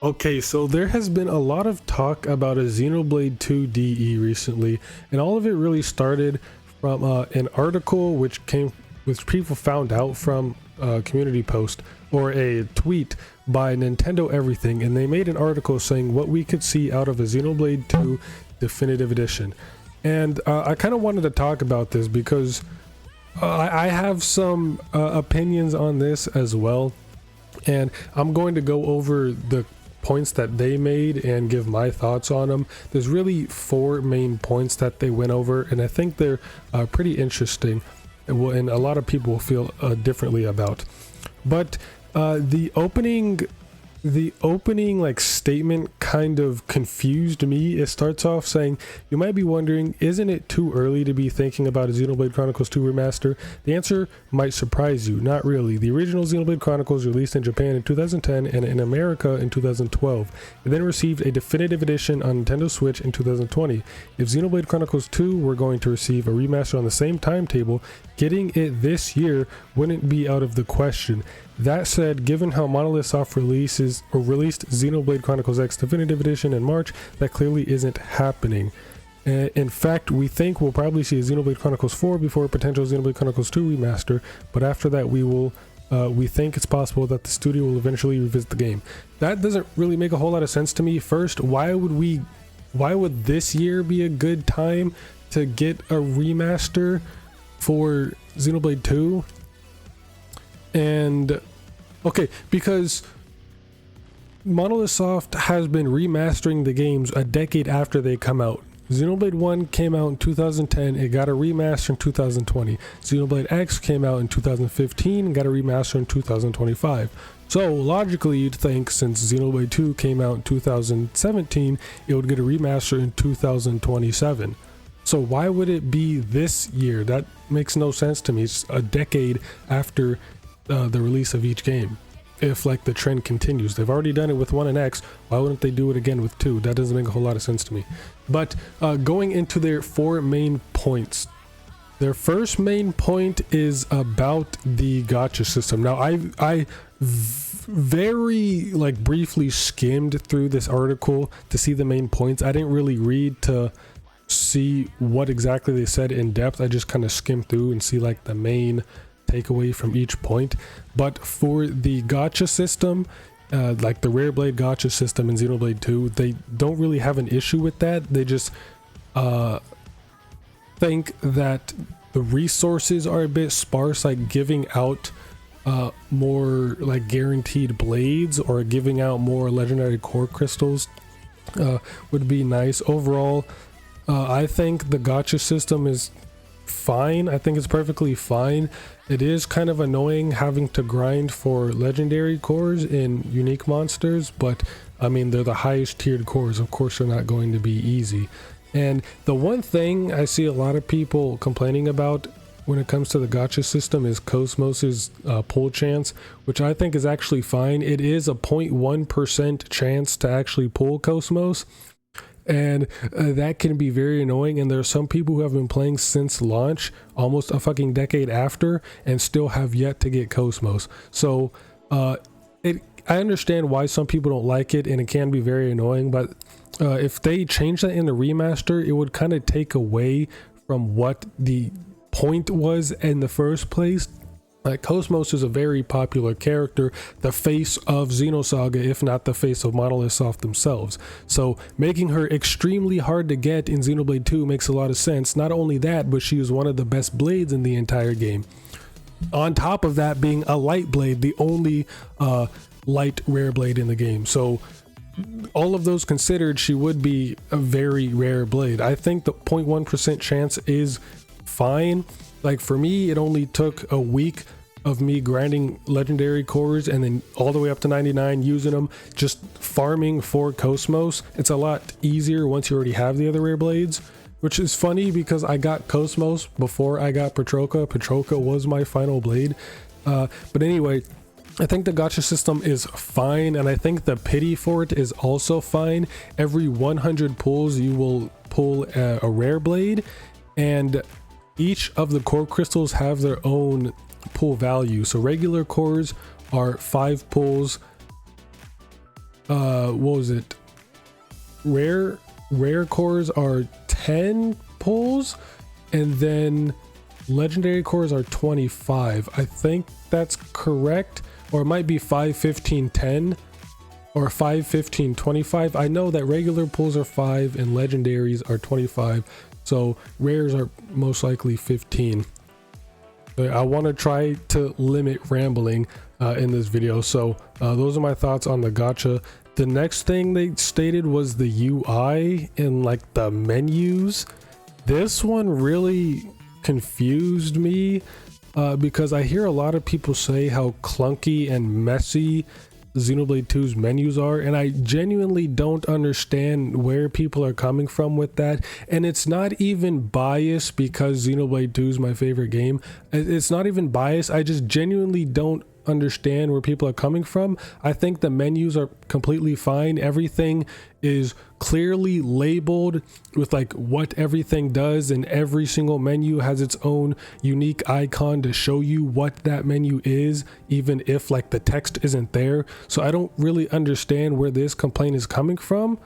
Okay, so there has been a lot of talk about a Xenoblade 2 DE recently, and all of it really started from an article which people found out from a community post or a tweet by Nintendo Everything, and they made an article saying what we could see out of a Xenoblade 2 Definitive Edition. And I kind of wanted to talk about this because I have some opinions on this as well, and I'm going to go over the points that they made and give my thoughts on them. There's really 4 main points that they went over, and I think they're pretty interesting, and a lot of people will feel differently about. But the opening like statement kind of confused me. It starts off saying, you might be wondering, isn't it too early to be thinking about a Xenoblade Chronicles 2 remaster? The answer might surprise you. Not really. The original Xenoblade Chronicles released in Japan in 2010 and in America in 2012. It then received a definitive edition on Nintendo Switch in 2020. If Xenoblade Chronicles 2 were going to receive a remaster on the same timetable, getting it this year wouldn't be out of the question. That said, given how Monolith Soft released Xenoblade Chronicles X Definitive Edition in March, that clearly isn't happening. In fact, we think we'll probably see a Xenoblade Chronicles 4 before a potential Xenoblade Chronicles 2 remaster, but after that we think it's possible that the studio will eventually revisit the game. That doesn't really make a whole lot of sense to me. First, why would this year be a good time to get a remaster for Xenoblade 2? And okay, because Monolith Soft has been remastering the games a decade after they come out. Xenoblade 1 came out in 2010, it got a remaster in 2020. Xenoblade X came out in 2015 and got a remaster in 2025. So logically you'd think since Xenoblade 2 came out in 2017, it would get a remaster in 2027. So why would it be this year? That makes no sense to me. It's a decade after the release of each game. If like the trend continues, they've already done it with 1 and X, why wouldn't they do it again with 2? That doesn't make a whole lot of sense to me. But going into their 4 main points, their first main point is about the gacha system. Now I very like briefly skimmed through this article to see the main points. I didn't really read to see what exactly they said in depth. I just kind of skimmed through and see like the main takeaway from each point. But for the gacha system, like the Rare Blade gacha system in Xenoblade 2, they don't really have an issue with that. They just think that the resources are a bit sparse, like giving out more like guaranteed blades or giving out more legendary core crystals would be nice. Overall, I think the gacha system is fine. I think it's perfectly fine. It is kind of annoying having to grind for legendary cores in unique monsters, but I mean, they're the highest tiered cores. Of course, they're not going to be easy. And the one thing I see a lot of people complaining about when it comes to the gacha system is Cosmos's pull chance, which I think is actually fine. It is a 0.1% chance to actually pull Cosmos, and that can be very annoying. And there are some people who have been playing since launch, almost a fucking decade after, and still have yet to get Cosmos. So I understand why some people don't like it, and it can be very annoying, but if they change that in the remaster, it would kind of take away from what the point was in the first place. Cosmos is a very popular character, the face of Xenosaga, if not the face of Monolith Soft themselves. So making her extremely hard to get in Xenoblade 2 makes a lot of sense. Not only that, but she is one of the best blades in the entire game. On top of that being a light blade, the only light rare blade in the game. So all of those considered, she would be a very rare blade. I think the 0.1% chance is fine. Like for me, it only took a week of me grinding legendary cores and then all the way up to 99, using them, just farming for Cosmos. It's a lot easier once you already have the other rare blades, which is funny because I got Cosmos before I got Petroka. Petroka was my final blade. But anyway, I think the gacha system is fine, and I think the pity for it is also fine. Every 100 pulls, you will pull a rare blade, and each of the core crystals have their own pull value. So regular cores are 5 pulls. What was it? Rare cores are 10 pulls, and then legendary cores are 25. I think that's correct, or it might be 5, 15, 10, or 5, 15, 25. I know that regular pulls are 5 and legendaries are 25, so rares are most likely 15. I want to try to limit rambling in this video. So those are my thoughts on the gacha. The next thing they stated was the UI and like the menus. This one really confused me because I hear a lot of people say how clunky and messy Xenoblade 2's menus are, and I genuinely don't understand where people are coming from with that. And it's not even biased because Xenoblade 2 is my favorite game. It's not even biased. I just genuinely don't understand where people are coming from. I think the menus are completely fine. Everything is clearly labeled with like what everything does, and every single menu has its own unique icon to show you what that menu is, even if like the text isn't there. So I don't really understand where this complaint is coming from.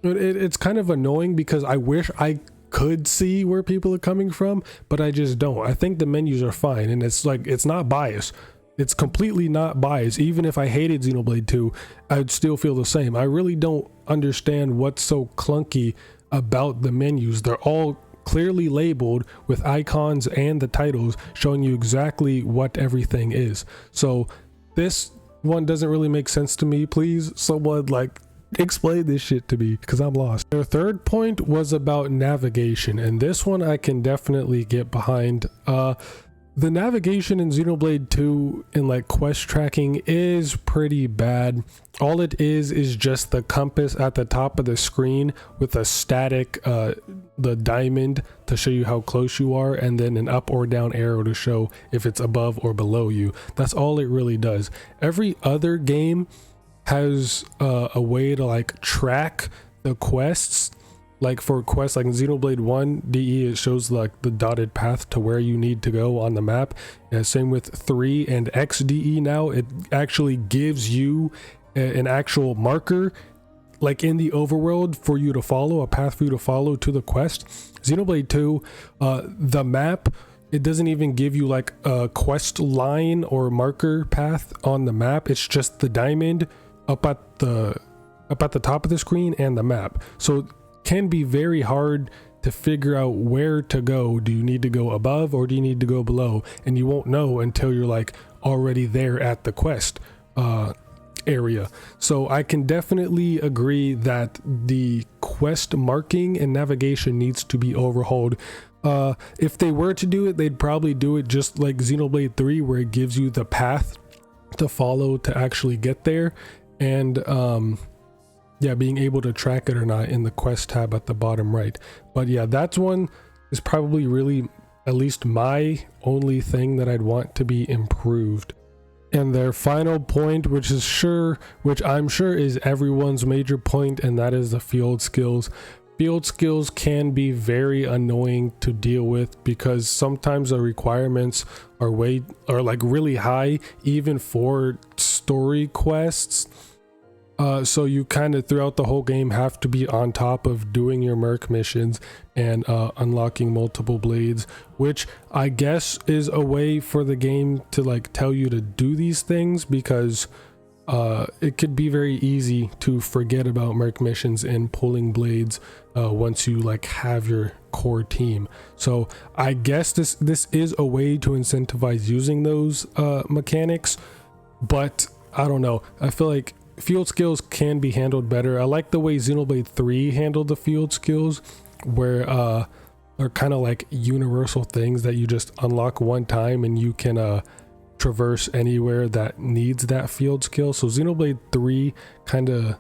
It's kind of annoying because I wish I could see where people are coming from, but I just don't. I think the menus are fine, and it's like, it's not biased. It's completely not biased. Even if I hated Xenoblade 2, I would still feel the same. I really don't understand what's so clunky about the menus. They're all clearly labeled with icons and the titles showing you exactly what everything is. So this one doesn't really make sense to me. Please, someone like explain this shit to me because I'm lost. Their third point was about navigation, and this one I can definitely get behind. The navigation in Xenoblade 2 in like quest tracking is pretty bad. All it is just the compass at the top of the screen with a static the diamond to show you how close you are, and then an up or down arrow to show if it's above or below you. That's all it really does. Every other game has a way to like track the quests. Like for quests like in Xenoblade 1 DE, it shows like the dotted path to where you need to go on the map. Same with 3 and XDE now, it actually gives you an actual marker like in the overworld for you to follow, a path for you to follow to the quest. Xenoblade 2, the map, it doesn't even give you like a quest line or marker path on the map. It's just the diamond up at the top of the screen and the map. So can be very hard to figure out where to go. Do you need to go above or do you need to go below? And you won't know until you're like already there at the quest area. So I can definitely agree that the quest marking and navigation needs to be overhauled. If they were to do it, they'd probably do it just like Xenoblade 3, where it gives you the path to follow to actually get there, and yeah, being able to track it or not in the quest tab at the bottom right. But yeah, that's one is probably really at least my only thing that I'd want to be improved. And their final point, which I'm sure is everyone's major point, and that is the field skills. Field skills can be very annoying to deal with because sometimes the requirements are like really high, even for story quests. So you kind of throughout the whole game have to be on top of doing your merc missions and unlocking multiple blades, which I guess is a way for the game to like tell you to do these things, because it could be very easy to forget about merc missions and pulling blades once you like have your core team. So I guess this is a way to incentivize using those mechanics, but I don't know. I feel like field skills can be handled better. I like the way Xenoblade 3 handled the field skills, where they're kind of like universal things that you just unlock one time and you can traverse anywhere that needs that field skill. So Xenoblade 3 kind of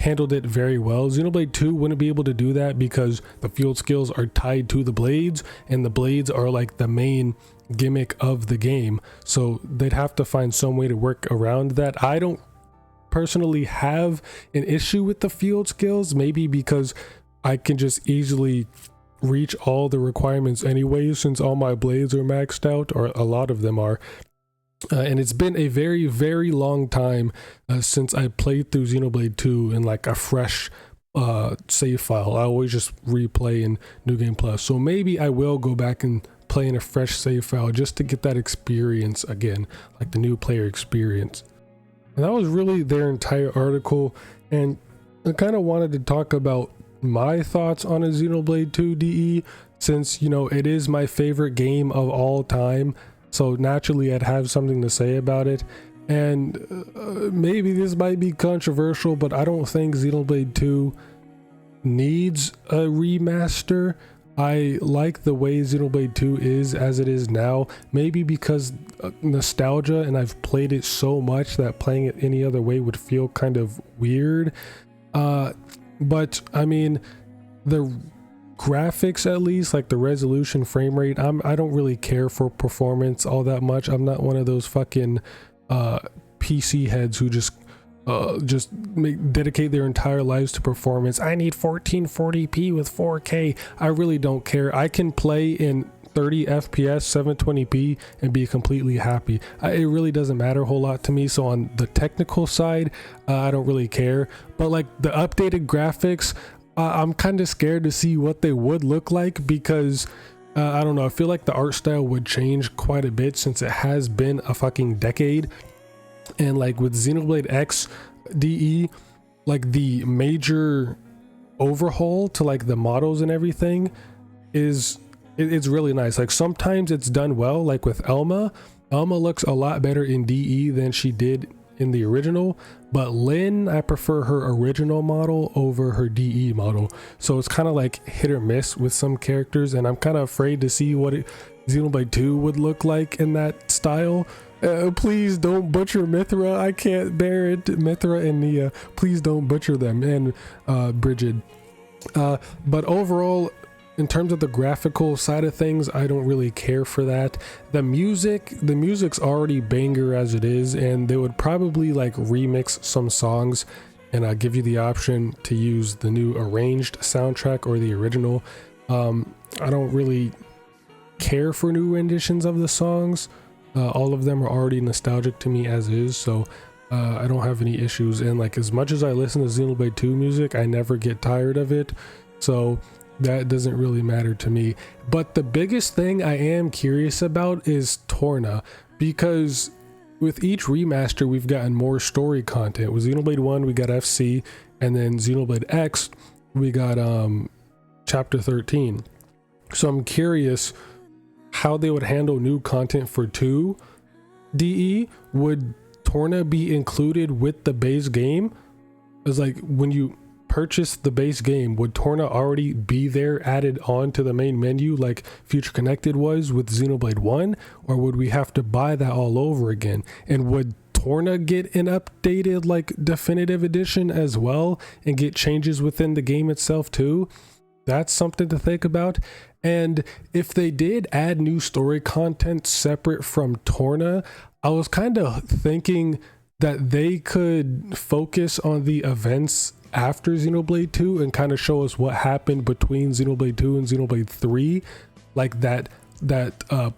handled it very well. Xenoblade 2 wouldn't be able to do that because the field skills are tied to the blades, and the blades are like the main gimmick of the game. So they'd have to find some way to work around that. I don't personally have an issue with the field skills, maybe because I can just easily reach all the requirements anyway, since all my blades are maxed out, or a lot of them are. And it's been a very, very long time since I played through Xenoblade 2 in like a fresh save file. I always just replay in New Game Plus. So maybe I will go back and play in a fresh save file just to get that experience again, like the new player experience. And that was really their entire article. And I kind of wanted to talk about my thoughts on a Xenoblade 2 DE, since, you know, it is my favorite game of all time. So naturally I'd have something to say about it. And maybe this might be controversial, but I don't think Xenoblade 2 needs a remaster. I like the way Xenoblade 2 is as it is now, maybe because nostalgia, and I've played it so much that playing it any other way would feel kind of weird. But I mean, the graphics, at least, like the resolution, frame rate, I don't really care for performance all that much. I'm not one of those fucking PC heads who just dedicate their entire lives to performance. I need 1440p with 4K. I really don't care. I can play in 30 FPS 720p and be completely happy. It really doesn't matter a whole lot to me. So on the technical side, I don't really care. But like the updated graphics, I'm kind of scared to see what they would look like, because I don't know, I feel like the art style would change quite a bit since it has been a fucking decade. And like with Xenoblade X DE, like the major overhaul to like the models and everything is it's really nice. Like sometimes it's done well, like with Elma looks a lot better in DE than she did in the original, but Lynn, I prefer her original model over her DE model. So it's kind of like hit or miss with some characters, and I'm kind of afraid to see what Xenoblade 2 would look like in that style. Please don't butcher Mithra. I can't bear it. Mithra and Nia, please don't butcher them, and Bridget. But overall, in terms of the graphical side of things, I don't really care for that. The music's already banger as it is, and they would probably like remix some songs and give you the option to use the new arranged soundtrack or the original. I don't really care for new renditions of the songs. All of them are already nostalgic to me as is, so I don't have any issues. And like, as much as I listen to Xenoblade 2 music, I never get tired of it, so that doesn't really matter to me. But the biggest thing I am curious about is Torna, because with each remaster we've gotten more story content. With Xenoblade 1 we got FC, and then Xenoblade X we got chapter 13. So I'm curious how they would handle new content for 2 DE. Would Torna be included with the base game? It's like, when you purchase the base game, would Torna already be there added on to the main menu like Future Connected was with Xenoblade 1, or would we have to buy that all over again? And would Torna get an updated like definitive edition as well and get changes within the game itself too? That's something to think about. And if they did add new story content separate from Torna, I was kind of thinking that they could focus on the events after Xenoblade 2 and kind of show us what happened between Xenoblade 2 and Xenoblade 3, like that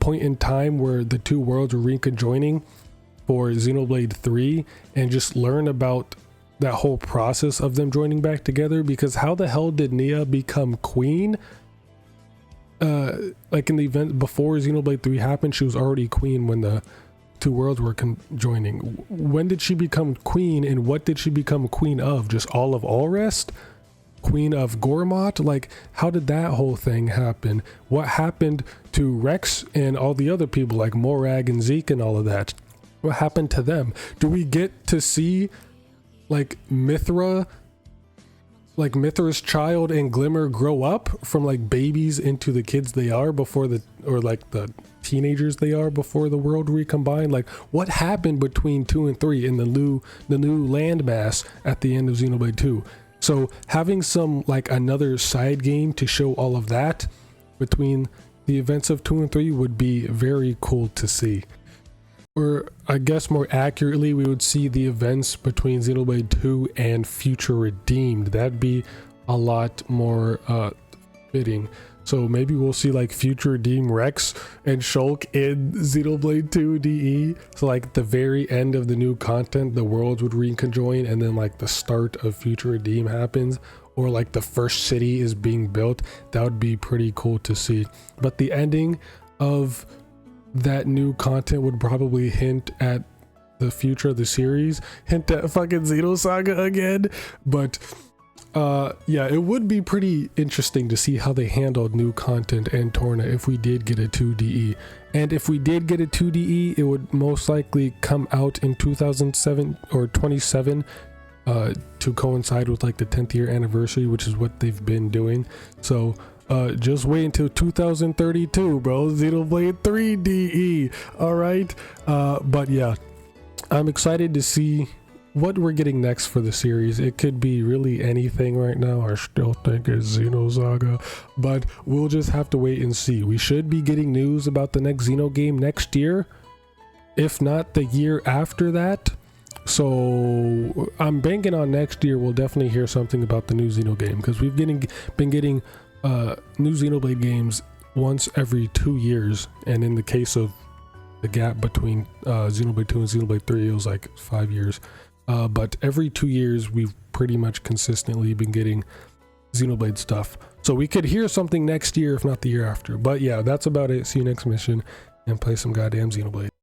point in time where the two worlds were reconjoining for Xenoblade 3, and just learn about that whole process of them joining back together. Because how the hell did Nia become queen? Like in the event before Xenoblade 3 happened, she was already queen when the two worlds were conjoining. When did she become queen, and what did she become queen of? Just all of Allrest? Queen of Gormott? Like, how did that whole thing happen? What happened to Rex and all the other people like Morag and Zeke and all of that? What happened to them? Do we get to see like Mithra's child and Glimmer grow up from like babies into the kids they are before the teenagers they are before the world recombined? Like, what happened between 2 and 3 in the new landmass at the end of Xenoblade 2? So having some like another side game to show all of that between the events of 2 and 3 would be very cool to see. Or I guess more accurately, we would see the events between Xenoblade 2 and Future Redeemed. That'd be a lot more fitting. So maybe we'll see like future Redeem Rex and Shulk in Xenoblade 2 DE. So like the very end of the new content, the worlds would reconjoin, and then like the start of future Redeem happens, or like the first city is being built. That would be pretty cool to see. But the ending of that new content would probably hint at the future of the series, hint at fucking Xenosaga again. But yeah, it would be pretty interesting to see how they handled new content and Torna if we did get a 2DE. And if we did get a 2DE, it would most likely come out in 2007 or 27 to coincide with like the 10th year anniversary, which is what they've been doing. So just wait until 2032, bro. Xenoblade 3 DE. All right. But yeah, I'm excited to see what we're getting next for the series. It could be really anything right now. I still think it's Xenosaga, but we'll just have to wait and see. We should be getting news about the next Xeno game next year, if not the year after that. So I'm banking on next year we'll definitely hear something about the new Xeno game, because we've been getting new Xenoblade games once every 2 years, and in the case of the gap between Xenoblade 2 and Xenoblade 3, it was like 5 years. But every 2 years we've pretty much consistently been getting Xenoblade stuff. So we could hear something next year, if not the year after. But yeah, that's about it. See you next mission, and play some goddamn Xenoblade.